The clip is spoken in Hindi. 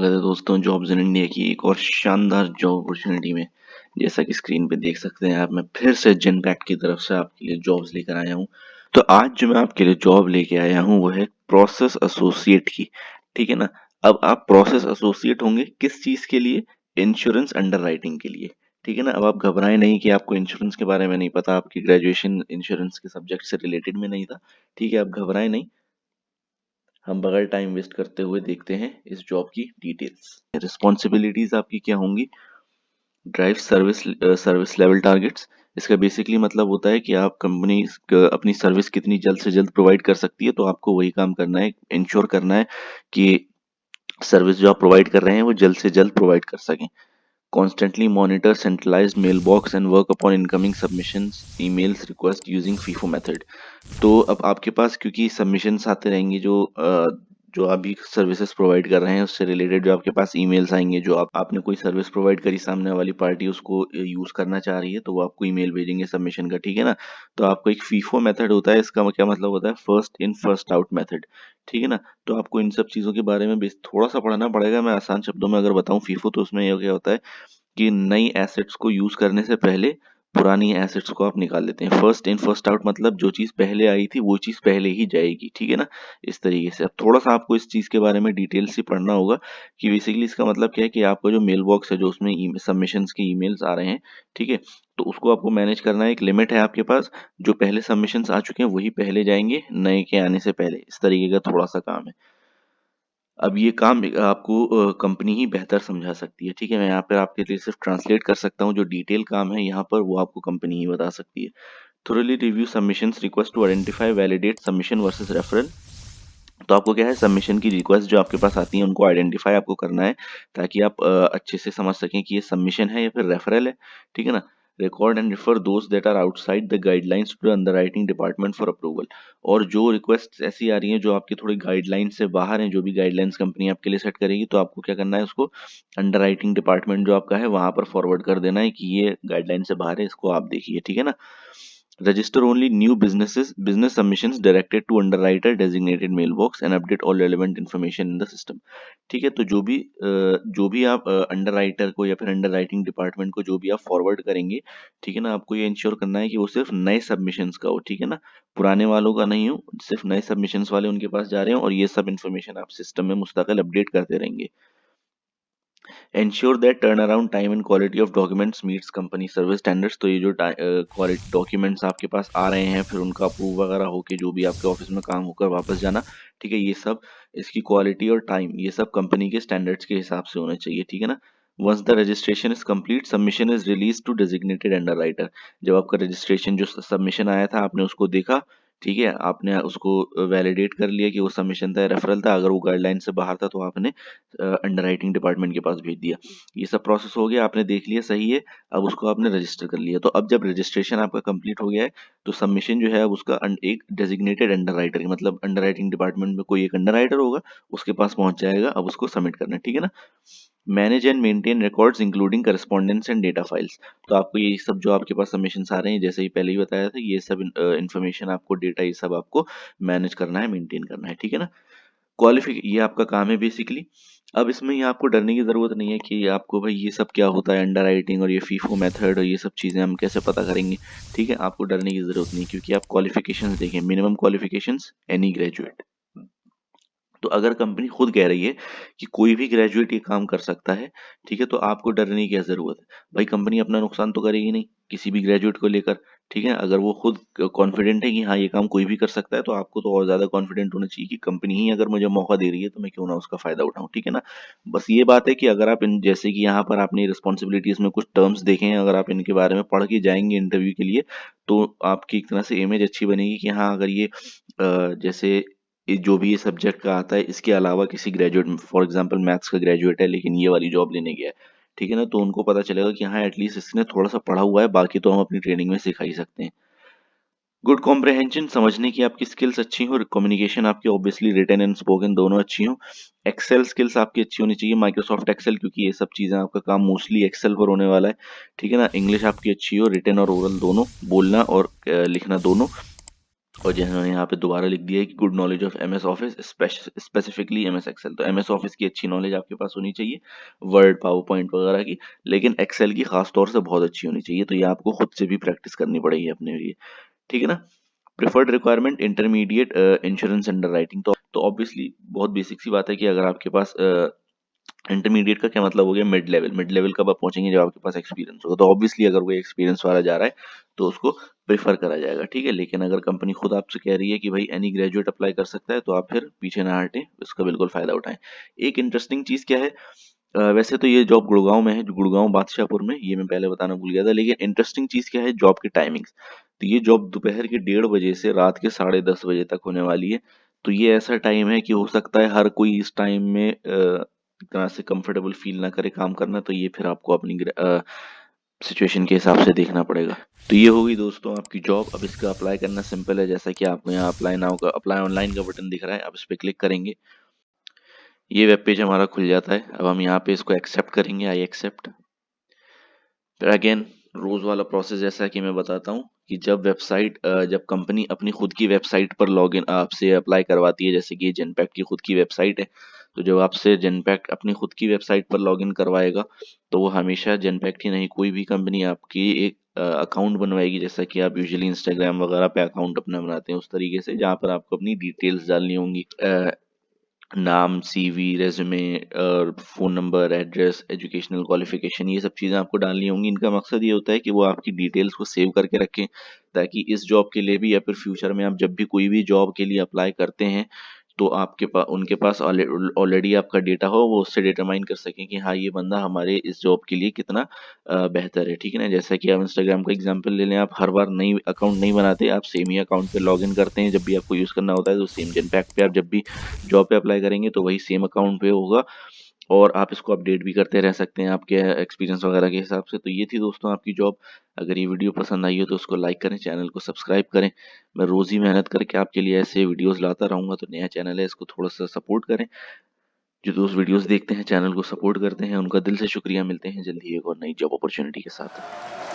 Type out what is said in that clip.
स्वागत है दोस्तों जॉब्स इन इंडिया की एक और शानदार जॉब अपॉर्चुनिटी में। जैसा कि स्क्रीन पे देख सकते हैं आप, मैं फिर से जेनपैक्ट की तरफ से आपके लिए जॉब्स लेकर आया हूँ। तो आज जो मैं आपके लिए जॉब लेके आया हूँ वो है प्रोसेस एसोसिएट की। ठीक है ना। अब आप प्रोसेस एसोसिएट होंगे किस चीज के लिए? इंश्योरेंस अंडरराइटिंग के लिए। ठीक है ना। अब आप घबराएं नहीं कि आपको इंश्योरेंस के बारे में नहीं पता, आपकी ग्रेजुएशन इंश्योरेंस के सब्जेक्ट से रिलेटेड में नहीं था। ठीक है, आप घबराएं नहीं। हम बगैर टाइम वेस्ट करते हुए देखते हैं इस जॉब की डिटेल्स। रिस्पॉन्सिबिलिटीज आपकी क्या होंगी? Drive service level targets. इसका बेसिकली मतलब होता है कि आप कंपनी अपनी सर्विस कितनी जल्द से जल्द प्रोवाइड कर सकती है, तो आपको वही काम करना है, इंश्योर करना है कि सर्विस जो आप प्रोवाइड कर रहे हैं वो जल्द से जल्द प्रोवाइड कर सकें। Constantly monitor centralized mailbox and work upon incoming submissions, emails, request using FIFO method। तो अब आपके पास क्योंकि सबमिशंस आते रहेंगे, जो आप भी सर्विसेज प्रोवाइड कर रहे हैं उससे रिलेटेड जो आपके पास ईमेल्स आएंगे, जो आपने कोई सर्विस प्रोवाइड करी, सामने वाली पार्टी उसको यूज करना चाह रही है तो वो आपको ईमेल भेजेंगे सबमिशन का। ठीक है ना। तो आपको एक फीफो मेथड होता है, इसका क्या मतलब होता है? First in first out method. ठीक है ना। तो आपको इन सब चीजों के बारे में थोड़ा सा पढ़ना पड़ेगा। मैं आसान शब्दों में अगर बताऊं फीफो, तो उसमें ये क्या होता है कि नई एसेट्स को यूज करने से पहले पुरानी एसेट्स को आप निकाल लेते हैं। फर्स्ट इन फर्स्ट आउट मतलब जो चीज पहले आई थी वो चीज पहले ही जाएगी। ठीक है ना। इस तरीके से अब थोड़ा सा आपको इस चीज के बारे में डिटेल से पढ़ना होगा कि बेसिकली इसका मतलब क्या है कि आपका जो मेल बॉक्स है, जो उसमें सबमिशंस के ईमेल्स आ रहे हैं, ठीक है, तो उसको आपको मैनेज करना है। एक लिमिट है आपके पास, जो पहले सबमिशंस आ चुके हैं वही पहले जाएंगे, नए के आने से पहले। इस तरीके का थोड़ा सा काम है। अब ये काम आपको कंपनी ही बेहतर समझा सकती है। ठीक है, मैं यहाँ पर आपके लिए सिर्फ ट्रांसलेट कर सकता हूँ। जो डिटेल काम है यहाँ पर वो आपको कंपनी ही बता सकती है। Thoroughly review submissions, request to identify validate submission versus referral. तो आपको क्या है, सबमिशन की रिक्वेस्ट जो आपके पास आती है उनको आइडेंटिफाई आपको करना है, ताकि आप अच्छे से समझ सकें कि ये सबमिशन है या फिर रेफरल है। ठीक है ना। Record and refer those that are outside the guidelines to the underwriting department for approval. और जो रिक्वेस्ट ऐसी आ रही हैं जो आपकी थोड़ी गाइडलाइन से बाहर हैं, जो भी गाइडलाइंस कंपनी आपके लिए सेट करेगी, तो आपको क्या करना है, उसको अंडरराइटिंग डिपार्टमेंट जो आपका है वहां पर फॉरवर्ड कर देना है कि ये गाइडलाइन से बाहर है, इसको आप देखिए। ठीक है ना। Register only new business submissions directed to underwriter designated mailbox and update all relevant information in the system। ठीक है। तो जो भी आप अंडरराइटर को या फिर अंडरराइटिंग डिपार्टमेंट को जो भी आप फॉरवर्ड करेंगे, ठीक है ना, आपको ये इंश्योर करना है कि वो सिर्फ नए सबमिशंस का हो। ठीक है ना। पुराने वालों का नहीं हो, सिर्फ नए सबमिशंस वाले उनके पास जा रहे हो, और ये सब इन्फॉर्मेशन आप सिस्टम में मुस्तकिल अपडेट करते रहेंगे। Ensure that turnaround time and quality of documents meets company service standards। तो ये जो क्वालिटी डॉक्यूमेंट्स आपके पास आ रहे हैं, फिर उनका अप्रूव वगैरह होके जो भी आपके ऑफिस में काम होकर वापस जाना, ठीक है, ये सब, इसकी क्वालिटी और टाइम, ये सब कंपनी के स्टैंडर्ड्स के हिसाब से होना चाहिए। ठीक है ना। Once the registration is complete, submission is release to designated underwriter. जब आपका रजिस्ट्रेशन जो सबमिशन आया था आपने उसको देखा, ठीक है, आपने उसको वैलिडेट कर लिया कि वो सबमिशन था, रेफरल था, अगर वो गाइडलाइन से बाहर था तो आपने अंडरराइटिंग डिपार्टमेंट के पास भेज दिया। ये सब प्रोसेस हो गया, आपने देख लिया सही है, अब उसको आपने रजिस्टर कर लिया। तो अब जब रजिस्ट्रेशन आपका कंप्लीट हो गया है, तो सबमिशन जो है अब उसका एक डेजिग्नेटेड अंडरराइटर, मतलब अंडरराइटिंग डिपार्टमेंट में कोई एक अंडरराइटर होगा, उसके पास पहुंच जाएगा, अब उसको सबमिट करना है। ठीक है ना। Manage and maintain records including correspondence and data files. तो आपको ये सब जो आपके पास सबमिशंस आ रहे हैं, जैसे ही पहले ही बताया था, ये सब इंफॉर्मेशन आपको, डेटा, ये सब आपको मैनेज करना है, मेंटेन करना है। ठीक है ना। ये आपका काम है बेसिकली। अब इसमें ये आपको डरने की जरूरत नहीं है कि आपको भाई ये सब क्या होता है, अंडर राइटिंग और ये फीफो मेथड और ये सब चीजें हम कैसे पता करेंगे। ठीक है, आपको डरने की जरूरत नहीं, क्योंकि आप क्वालिफिकेशंस देखें, मिनिमम क्वालिफिकेशंस एनी ग्रेजुएट। तो अगर कंपनी खुद कह रही है कि कोई भी ग्रेजुएट ये काम कर सकता है, ठीक है, तो आपको डरने की क्या जरूरत है? भाई कंपनी अपना नुकसान तो करेगी नहीं किसी भी ग्रेजुएट को लेकर। ठीक है, अगर वो खुद कॉन्फिडेंट है कि हाँ ये काम कोई भी कर सकता है, तो आपको तो और ज्यादा कॉन्फिडेंट होना चाहिए कि कंपनी ही अगर मुझे मौका दे रही है तो मैं क्यों ना उसका फायदा उठाऊं। ठीक है ना। बस ये बात है कि अगर आप इन, जैसे कि यहाँ पर आपने रिस्पॉन्सिबिलिटीज में कुछ टर्म्स देखे हैं, अगर आप इनके बारे में पढ़ के जाएंगे इंटरव्यू के लिए, तो आपकी एक तरह से इमेज अच्छी बनेगी कि हाँ अगर ये जैसे जो भी ये सब्जेक्ट का आता है, इसके अलावा किसी ग्रेजुएट, फॉर एग्जांपल मैथ्स का ग्रेजुएट है लेकिन ये वाली जॉब लेने गया है, ठीक है ना, तो उनको पता चलेगा कि हाँ एटलीस्ट इसने थोड़ा सा पढ़ा हुआ है, बाकी तो हम अपनी ट्रेनिंग में सिखा ही सकते हैं। गुड कॉम्प्रहेंशन, समझने की आपकी स्किल्स अच्छी हो, कम्युनिकेशन आपकी ऑब्वियसली रिटन एंड स्पोकन दोनों अच्छी हो, एक्सेल स्किल्स आपकी अच्छी होनी चाहिए, माइक्रोसॉफ्ट एक्सेल, क्योंकि ये सब चीजें आपका काम मोस्टली एक्सेल पर होने वाला है। ठीक है ना। इंग्लिश आपकी अच्छी हो, रिटन और ओरल दोनों, बोलना और लिखना दोनों। और जिन्होंने यहाँ पे दोबारा लिख दिया है कि good knowledge of MS office specifically MS Excel. तो एमएस ऑफिस की अच्छी नॉलेज आपके पास होनी चाहिए, वर्ड पावर पॉइंट वगैरह की, लेकिन एक्सेल की खास तौर से बहुत अच्छी होनी चाहिए। तो ये आपको खुद से भी प्रैक्टिस करनी पड़ेगी अपने लिए, ठीक है ना। Preferred requirement intermediate insurance under writing. तो ऑब्वियसली बहुत बेसिक सी बात है कि अगर आपके पास इंटरमीडिएट का क्या मतलब हो गया, मिड लेवल। मिड लेवल कब आप पहुंचेंगे, जब आपके पास एक्सपीरियंस होगा। तो ऑब्वियसली अगर कोई एक्सपीरियंस वाला जा रहा है तो उसको प्रेफर करा जाएगा, ठीक है। लेकिन अगर कंपनी खुद आपसे कह रही है कि भाई एनी ग्रेजुएट अप्लाई कर सकता है, तो आप फिर पीछे ना हटें, इसका बिल्कुल फायदा उठाएं। एक इंटरेस्टिंग चीज क्या है, वैसे तो ये जॉब गुड़गांव में है, जो गुड़गांव बादशाहपुर में, ये मैं पहले बताना भूल गया था। लेकिन इंटरेस्टिंग चीज क्या है, जॉब की टाइमिंग्स। तो ये जॉब दोपहर के 1:30 बजे से रात के 10:30 बजे तक होने वाली है। तो ये ऐसा टाइम है कि हो सकता है हर कोई इस टाइम में एक तरह से कंफर्टेबल फील ना करे काम करना। तो ये फिर आपको अपनी सिचुएशन के हिसाब से देखना पड़ेगा। तो ये होगी दोस्तों आपकी जॉब। अब इसका अप्लाई करना सिंपल है, जैसा कि आपको यहाँ अप्लाई नाउ का, अप्लाई ऑनलाइन का बटन दिख रहा है, आप इस पर क्लिक करेंगे, ये वेब पेज हमारा खुल जाता है। अब हम यहाँ पे इसको एक्सेप्ट करेंगे, आई एक्सेप्ट। फिर अगेन रोज वाला प्रोसेस, जैसा कि मैं बताता हूँ कि जब कंपनी अपनी खुद की वेबसाइट पर लॉगिन आपसे अप्लाई करवाती है, जैसे कि जेनपैक्ट की खुद की वेबसाइट है। तो जब आपसे जेनपैक्ट अपनी खुद की वेबसाइट पर लॉगिन करवाएगा, तो वो हमेशा जेनपैक्ट ही नहीं, कोई भी कंपनी आपकी एक अकाउंट बनवाएगी, जैसा कि आप यूजुअली इंस्टाग्राम वगैरह पे अकाउंट अपना बनाते हैं, उस तरीके से, जहाँ पर आपको अपनी डिटेल्स डालनी होंगी, नाम, सीवी, रेज्यूमे और phone number, address, educational qualification, ये सब चीज़ें आपको डालनी होंगी। इनका मकसद ये होता है कि वो आपकी डिटेल्स को सेव करके रखें, ताकि इस जॉब के लिए भी या फिर फ्यूचर में आप जब भी कोई भी जॉब के लिए अप्लाई करते हैं, तो आपके पास, उनके पास ऑलरेडी आपका डेटा हो, वो उससे डिटरमाइन कर सकें कि हाँ, ये बंदा हमारे इस जॉब के लिए कितना बेहतर है, ठीक है ना। जैसा कि आप इंस्टाग्राम का एग्जांपल ले लें, आप हर बार नई अकाउंट नहीं बनाते, आप सेम ही अकाउंट पे लॉगिन करते हैं जब भी आपको यूज़ करना होता है। तो सेम जेनपैक्ट पे आप जब भी जॉब पे अप्लाई करेंगे, तो वही सेम अकाउंट पे होगा, और आप इसको अपडेट भी करते रह सकते हैं आपके एक्सपीरियंस वगैरह के हिसाब से। तो ये थी दोस्तों आपकी जॉब। अगर ये वीडियो पसंद आई हो तो उसको लाइक करें, चैनल को सब्सक्राइब करें। मैं रोज़ ही मेहनत करके आपके लिए ऐसे वीडियोस लाता रहूँगा। तो नया चैनल है, इसको थोड़ा सा सपोर्ट करें। जो दोस्त वीडियोस देखते हैं, चैनल को सपोर्ट करते हैं, उनका दिल से शुक्रिया। मिलते हैं जल्दी एक और नई जॉब अपॉर्चुनिटी के साथ।